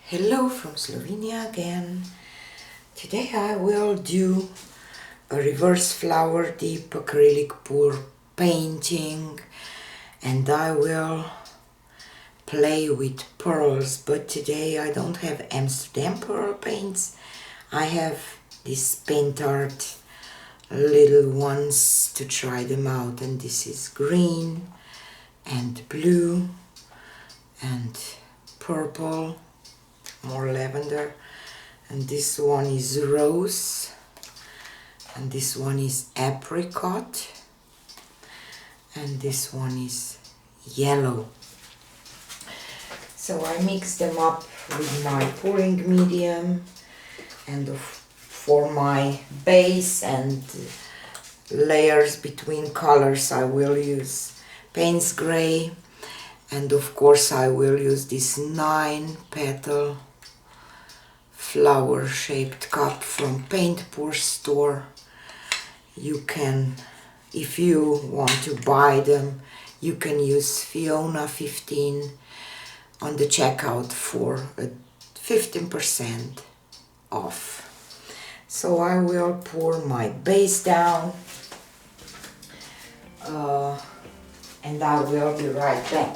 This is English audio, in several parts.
Hello from Slovenia again. Today I will do a reverse flower dip acrylic pour painting, and I will play with pearls, but today I don't have Amsterdam pearl paints. I have these paint art little ones to try them out, and this is green and blue and purple, more lavender, and this one is rose, and this one is apricot, and this one is yellow. So I mix them up with my pouring medium, and for my base and layers between colors I will use Payne's Gray, and of course I will use this 9 petal flower shaped cup from Paint Pour store. You can, if you want to buy them, you can use Fiona 15 on the checkout for a 15% off. So I will pour my base down and I will be right back.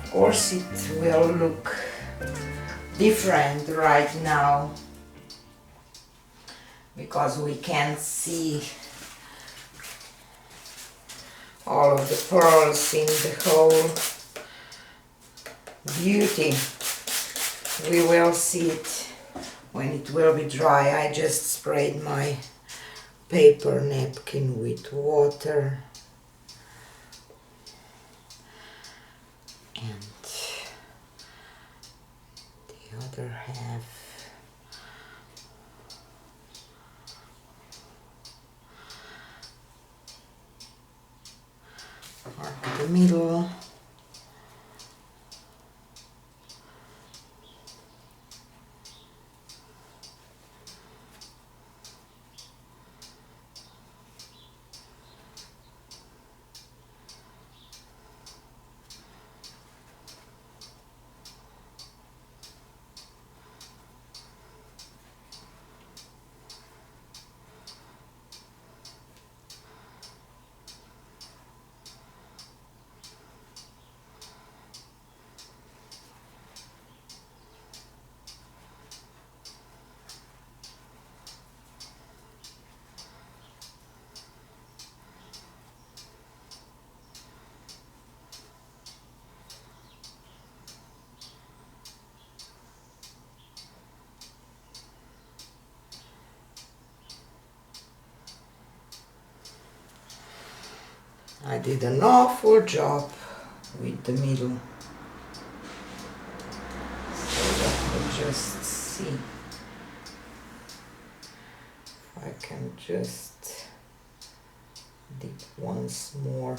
Of course it will look different right now because we can't see all of the pearls in the whole beauty. We will see it when it will be dry. I just sprayed my paper napkin with water. And the other half mark the middle. I did an awful job with the middle. So let me just see if I can just dip once more.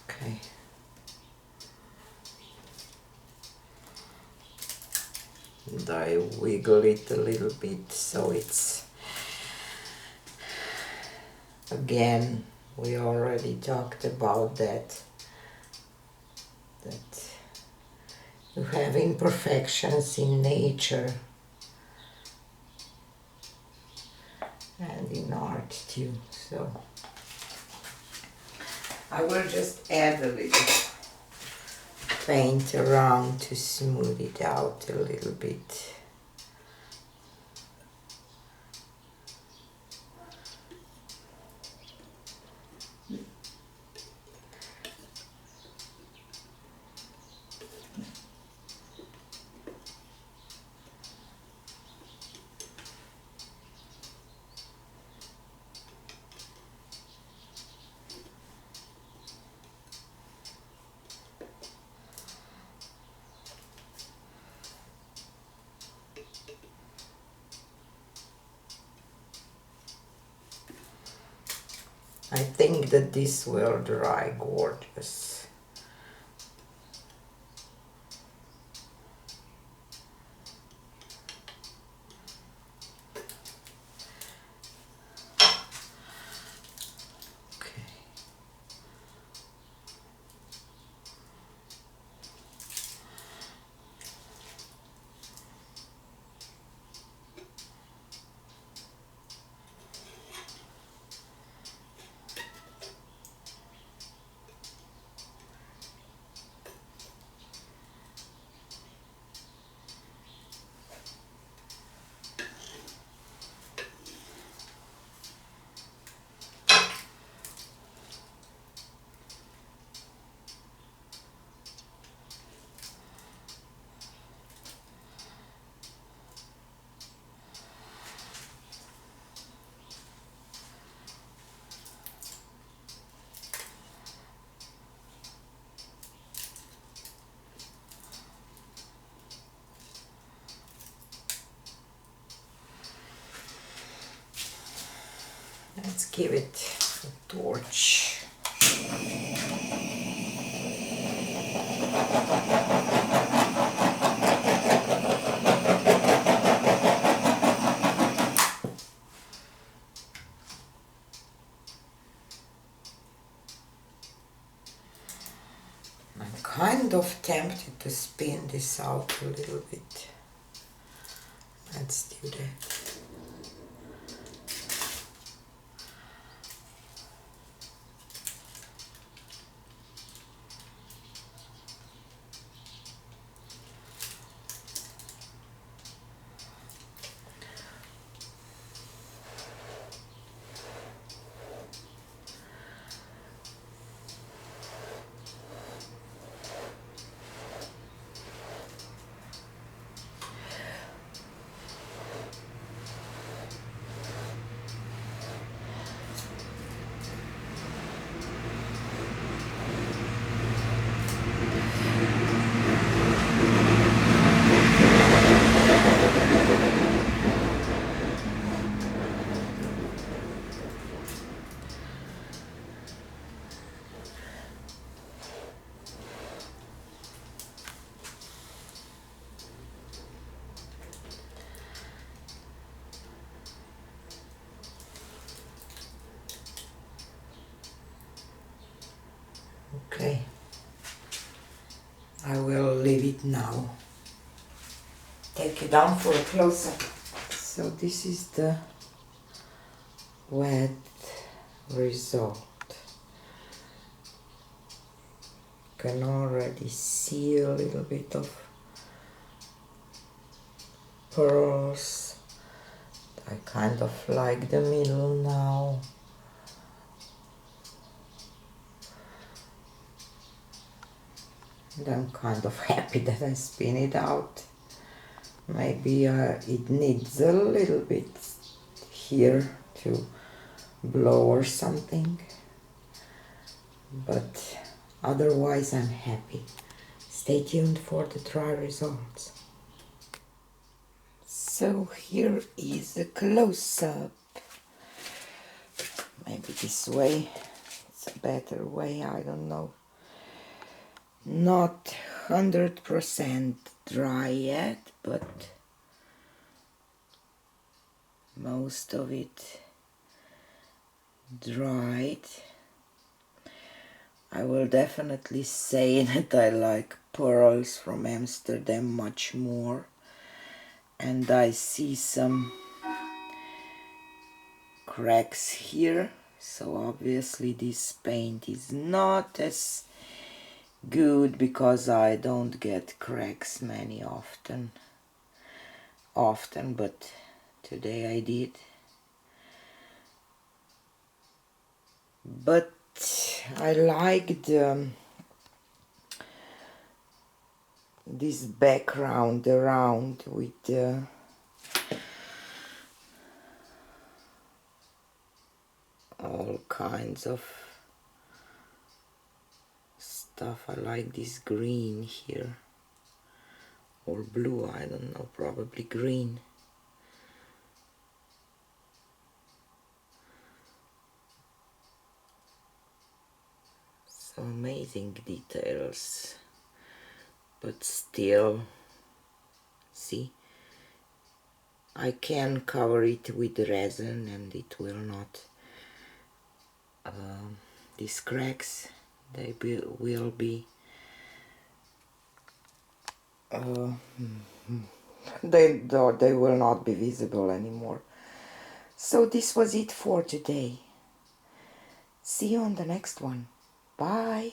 Okay. And I wiggle it a little bit so it's, again, we already talked about that you have imperfections in nature and in art too. So I will just add a little paint around to smooth it out a little bit. I think that this will dry gorgeous. Okay. Let's give it a torch. I'm kind of tempted to spin this out a little bit. Let's do that. Okay, I will leave it now. Take it down for a close-up. So this is the wet result. You can already see a little bit of pearls. I kind of like the middle now. And I'm kind of happy that I spin it out. Maybe it needs a little bit here to blow or something, but otherwise I'm happy. Stay tuned for the dry results. So here is a close-up. Maybe this way, it's a better way, I don't know. Not 100% dry yet, but most of it dried. I will definitely say that I like pearls from Amsterdam much more, and I see some cracks here, so obviously this paint is not as good because I don't get cracks many often, but today I did. But I like this background around with the all kinds of stuff. I like this green here, or blue, I don't know, probably green. So amazing details, but still, see, I can cover it with resin and it will not, these cracks, they will be they will not be visible anymore. So this was it for today. See you on the next one. Bye.